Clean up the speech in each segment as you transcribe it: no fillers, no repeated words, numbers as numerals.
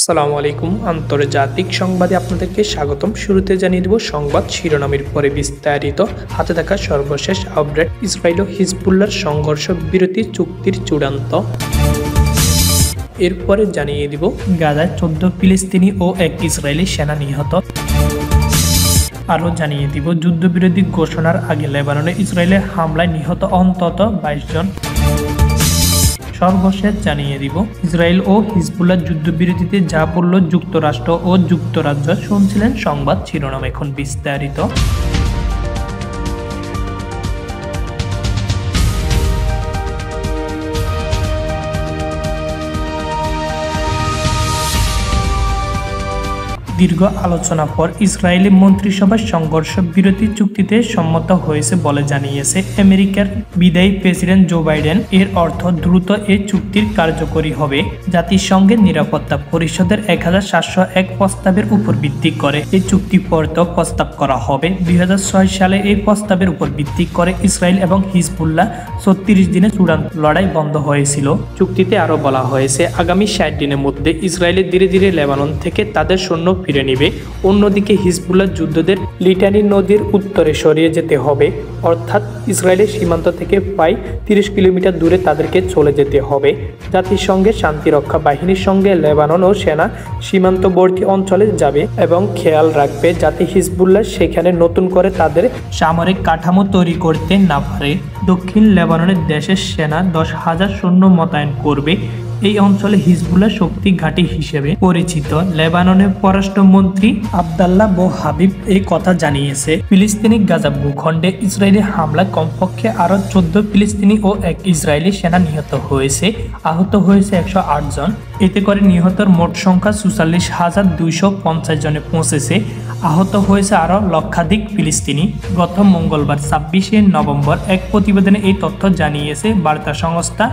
আসসালামু আলাইকুম। আন্তর্জাতিক সংবাদে আপনাদেরকে স্বাগতম। শুরুতে জানিয়ে দেব সংবাদ শিরোনামের পরে বিস্তারিত। হাতে থাকা সর্বশেষ আপডেট, ইসরায়েল ও হিজবুল্লাহর সংঘর্ষ বিরতি চুক্তির চূড়ান্ত। এরপরে জানিয়ে দিব গাজায় 14 ফিলিস্তিনি ও 1 ইসরায়েলি সেনা নিহত। আরও জানিয়ে দিব যুদ্ধবিরতি ঘোষণার আগে লেবাননে ইসরায়েলের হামলায় নিহত অন্তত 22 জন। সর্বশেষ জানিয়ে দিব ইসরায়েল ও হিজবুল্লাহ যুদ্ধবিরতিতে যা বলল যুক্তরাষ্ট্র ও যুক্তরাজ্য। শুনছিলেন সংবাদ শিরোনাম, এখন বিস্তারিত। দীর্ঘ আলোচনা পর ইসরায়েলি মন্ত্রিসভার সংঘর্ষ বিরতি চুক্তিতে সম্মত হয়েছে বলে জানিয়েছে আমেরিকার বিদায়ী প্রেসিডেন্ট জো বাইডেন। এর অর্থ দ্রুত এই চুক্তির কার্যকরী হবে। জাতিসংঘের নিরাপত্তা পরিষদের 1701 প্রস্তাবের উপর ভিত্তি করে এই চুক্তি প্রস্তাব করা হবে। 2006 সালে এই প্রস্তাবের উপর ভিত্তি করে ইসরায়েল এবং হিজবুল্লাহ 36 দিনে চূড়ান্ত লড়াই বন্ধ হয়েছিল। চুক্তিতে আরও বলা হয়েছে আগামী 60 দিনের মধ্যে ইসরায়েল ধীরে ধীরে লেবানন থেকে তাদের সৈন্য ফিরে নিবে। অন্যদিকে হিজবুল্লাহ যুদ্ধদের লিটানি নদীর উত্তরে সরিয়ে যেতে হবে, অর্থাৎ ইসরায়েলের সীমান্ত থেকে প্রায় 30 কিলোমিটার দূরে তাদেরকে চলে যেতে হবে। জাতিসংঘের শান্তিরক্ষা বাহিনীর সঙ্গে লেবানন ও সেনা সীমান্তবর্তী অঞ্চলে যাবে এবং খেয়াল রাখবে যাতে হিজবুল্লাহ সেখানে নতুন করে তাদের সামরিক কাঠামো তৈরি করতে না পারে। দক্ষিণ লেবাননের দেশের সেনা 10,000 সৈন্য মোতায়েন করবে। এই অঞ্চলে হিজবুল্লাহ শক্তি ঘাঁটি হিসেবে পরিচিত। লেবাননের পররাষ্ট্রমন্ত্রী আবদাল্লাহ বো হাবিব এই কথা জানিয়েছে। ফিলিস্তিনি গাজা ভূখণ্ডে ইসরায়েলি হামলা কমপক্ষে আরও 14 ফিলিস্তিনি ও 1 ইসরায়েলি সেনা নিহত হয়েছে। আহত হয়েছে 108 জন। এতে করে নিহতর মোট সংখ্যা 44,250 জনে পৌঁছেছে। আহত হয়েছে আরও লক্ষাধিক ফিলিস্তিনি। গত মঙ্গলবার 26শে নভেম্বর এক প্রতিবেদনে এই তথ্য জানিয়েছে বার্তা সংস্থা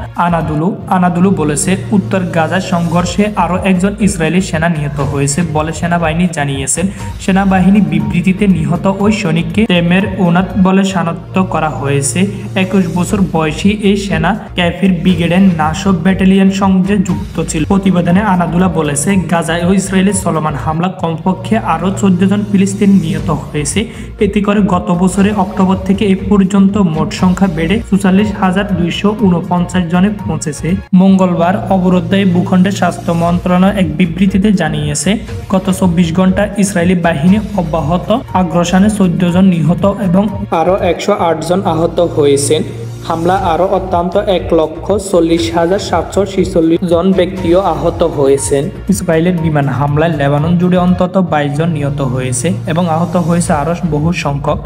আনাদুলু বলেছে উত্তর গাজার সংঘর্ষে আরও একজন ইসরায়েলি সেনা নিহত হয়েছে বলে সেনাবাহিনী জানিয়েছেন। সেনাবাহিনী বিবৃতিতে নিহত ওই সৈনিককে তেমের ওনাত বলে শনাক্ত করা হয়েছে। 21 বছর বয়সী এই সেনা ক্যাফির ব্রিগেডের নাসব ব্যাটালিয়ন সঙ্গে যুক্ত ছিল। প্রতিবেদনে আনাদুল্লাহ বলেছে গাজায় ও ইসরায়েলের চলমান হামলা কমপক্ষে আরও 14 জন ফিলিস্তিনি নিহত হয়েছে। এতে করে গত বছরের অক্টোবর থেকে এই পর্যন্ত মোট সংখ্যা বেড়ে 44,249 জনে পৌঁছেছে। মঙ্গলবার অবরুদ্ধ এই ভূখণ্ডের স্বাস্থ্য মন্ত্রণালয় এক বিবৃতিতে জানিয়েছে গত 24 ঘন্টা ইসরায়েলি বাহিনী অব্যাহত আগ্রাসনে 14 জন নিহত এবং আরও 108 জন আহত হয়েছেন। হামলা আরও অত্যন্ত 1,40,746 জন ব্যক্তিও আহত হয়েছেন। ইসরায়েলের বিমান হামলায় লেবানন জুড়ে অন্তত 22 জন নিহত হয়েছে এবং আহত হয়েছে আরও বহু সংখ্যক।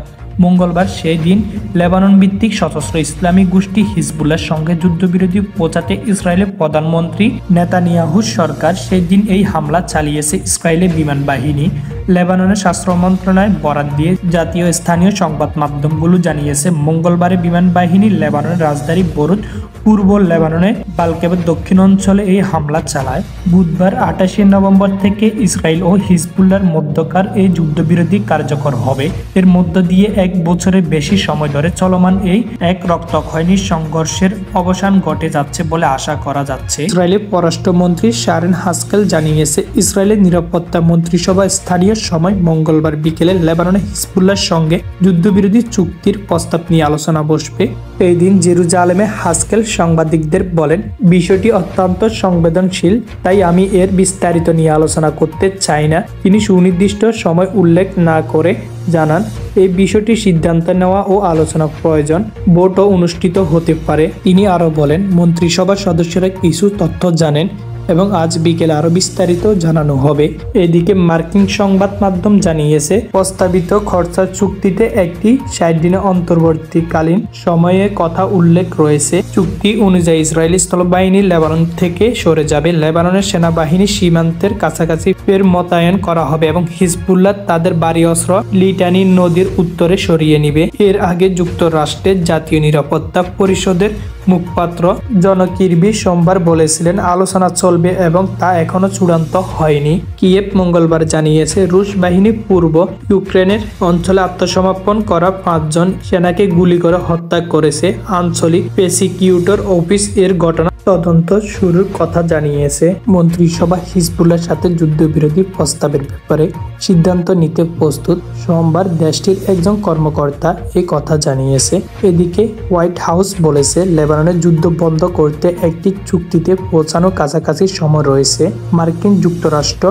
মঙ্গলবার সেই দিন লেবানন ভিত্তিক সশস্ত্র ইসলামী গোষ্ঠী হিজবুল্লাহর সঙ্গে যুদ্ধবিরতি পৌঁছাতে ইসরায়েলের প্রধানমন্ত্রী নেতানিয়াহুর সরকার সেই দিন এই হামলা চালিয়েছে ইসরায়েলের বিমান বাহিনী। লেবাননের স্বাস্থ্য মন্ত্রণালয় বরাত দিয়ে জাতীয় স্থানীয় সংবাদ মাধ্যমগুলো জানিয়েছে মঙ্গলবারে বিমান বাহিনী লেবাননের রাজধানী বৈরুত পূর্ব লেবাননে বালকেবের দক্ষিণ অঞ্চলে এই হামলা চালায়। বুধবার 28শে নভেম্বর থেকে ইসরায়েল ও হিজবুল্লাহর মধ্যকার এই যুদ্ধবিরতি কার্যকর হবে। এর মধ্য দিয়ে 1 বছরের বেশি সময় ধরে চলমান এই এক রক্তক্ষয়ী সংঘর্ষের অবসান ঘটে যাচ্ছে বলে আশা করা যাচ্ছে। ইসরায়েলের পররাষ্ট্রমন্ত্রী শারেন হাস্কেল জানিয়েছে ইসরায়েলের নিরাপত্তা মন্ত্রিসভা স্থানীয় সময় মঙ্গলবার বিকেলে লেবাননের হিজবুল্লাহর সঙ্গে যুদ্ধবিরতি চুক্তির প্রস্তাব নিয়ে আলোচনা বসবে। এই দিন জেরুজালেমে হাস্কেল সাংবাদিকদের বলেন, বিষয়টি অত্যন্ত সংবেদনশীল, তাই আমি এর বিস্তারিত নিয়ে আলোচনা করতে চাই না। তিনি সুনির্দিষ্ট সময় উল্লেখ না করে জানান এই বিষয়টি সিদ্ধান্ত নেওয়া ও আলোচনা প্রয়োজন, ভোটও অনুষ্ঠিত হতে পারে। তিনি আরও বলেন মন্ত্রিসভার সদস্যরা কিছু তথ্য জানেন এবং আজ বিকেলে আরো বিস্তারিত জানানো হবে। এদিকে মার্কিন সংবাদ মাধ্যম জানিয়েছে প্রস্তাবিত খরচা চুক্তিতে একটি 60 দিনের অন্তর্বর্তীকালীন সময়ে কথা উল্লেখ রয়েছে। চুক্তি অনুযায়ী ইসরায়েলি স্থলবাহিনী লেবানন থেকে সরে যাবে, লেবাননের সেনাবাহিনী সীমান্তের কাছাকাছি ফের মোতায়েন করা হবে এবং হিজবুল্লাহ তাদের ভারী অস্ত্র লিটানি নদীর উত্তরে সরিয়ে নিবে। এর আগে যুক্তরাষ্ট্রের জাতীয় নিরাপত্তা পরিষদের মুখপাত্র জন কির্বি সোমবার বলেছিলেন আলোচনা চলবে এবং তা এখনো চূড়ান্ত হয়নি। কিয়েভ মঙ্গলবার জানিয়েছে রুশ বাহিনী পূর্ব ইউক্রেনের অঞ্চলে আত্মসমর্পণ করা 5 জন সেনাকে গুলি করে হত্যা করেছে। আঞ্চলিক প্রসিকিউটর অফিস এর ঘটনা তদন্ত শুরুর কথা জানিয়েছে। মন্ত্রিসভা হিজবুল্লাহর সাথে যুদ্ধবিরতি প্রস্তাবের ব্যাপারে সিদ্ধান্ত নিতে প্রস্তুত। সোমবার দেশটির একজন কর্মকর্তা এই কথা জানিয়েছে। এদিকে হোয়াইট হাউস বলেছে লেবাননের যুদ্ধ বন্ধ করতে একটি চুক্তিতে পৌঁছানোর কাছাকাছি সময় রয়েছে। মার্কিন যুক্তরাষ্ট্র,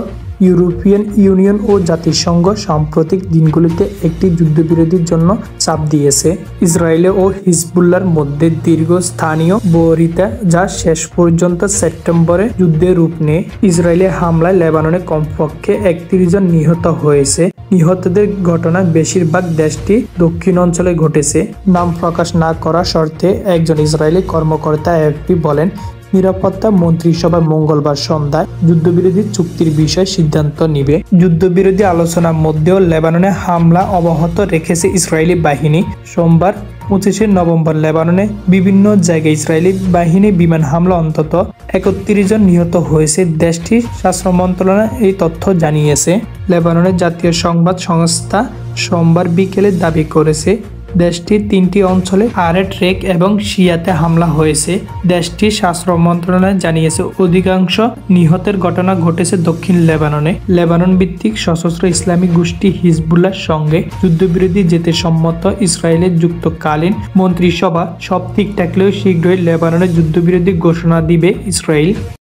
ইউরোপিয়ান ইউনিয়ন ও জাতিসংঘ সাম্প্রতিক দিনগুলিতে একটি যুদ্ধবিরতির জন্য চাপ দিয়েছে। ইসরায়েল ও হিজবুল্লাহর মধ্যে দীর্ঘস্থানীয় বৈরিতা যা শেষ পর্যন্ত সেপ্টেম্বরে যুদ্ধের রূপ নেয়। ইসরায়েলের হামলায় লেবাননে কমপক্ষে 31 জন নিহত হয়েছে। নিহতদের ঘটনা বেশিরভাগ দেশটি দক্ষিণ অঞ্চলে ঘটেছে। নাম প্রকাশ না করার শর্তে একজন ইসরায়েলি কর্মকর্তা এএফপি বলেন, নিরাপত্তা মন্ত্রিসভা মঙ্গলবার সন্ধ্যায় যুদ্ধবিরোধী চুক্তির বিষয়ে সিদ্ধান্ত নিবে। যুদ্ধবিরোধী আলোচনার মধ্যেও লেবাননে হামলা অব্যাহত রেখেছে ইসরায়েলি বাহিনী। সোমবার 25 নভেম্বর লেবাননে বিভিন্ন জায়গায় ইসরায়েলি বাহিনী বিমান হামলা অন্তত 31 জন নিহত হয়েছে। দেশটির স্বাস্থ্য মন্ত্রণালয় এই তথ্য জানিয়েছে। লেবাননের জাতীয় সংবাদ সংস্থা সোমবার বিকেলে দাবি করেছে দেশটির 3টি অঞ্চলে আরেট রেক এবং শিয়াতে হামলা হয়েছে। দেশটির স্বাস্থ্য মন্ত্রণালয় জানিয়েছে অধিকাংশ নিহতের ঘটনা ঘটেছে দক্ষিণ লেবাননে। লেবানন ভিত্তিক সশস্ত্র ইসলামী গোষ্ঠী হিজবুল্লাহর সঙ্গে যুদ্ধবিরতি যেতে সম্মত ইসরায়েলের যুদ্ধকালীন মন্ত্রিসভা সব ঠিক থাকলেও শীঘ্রই লেবাননের যুদ্ধবিরতি ঘোষণা দিবে ইসরায়েল।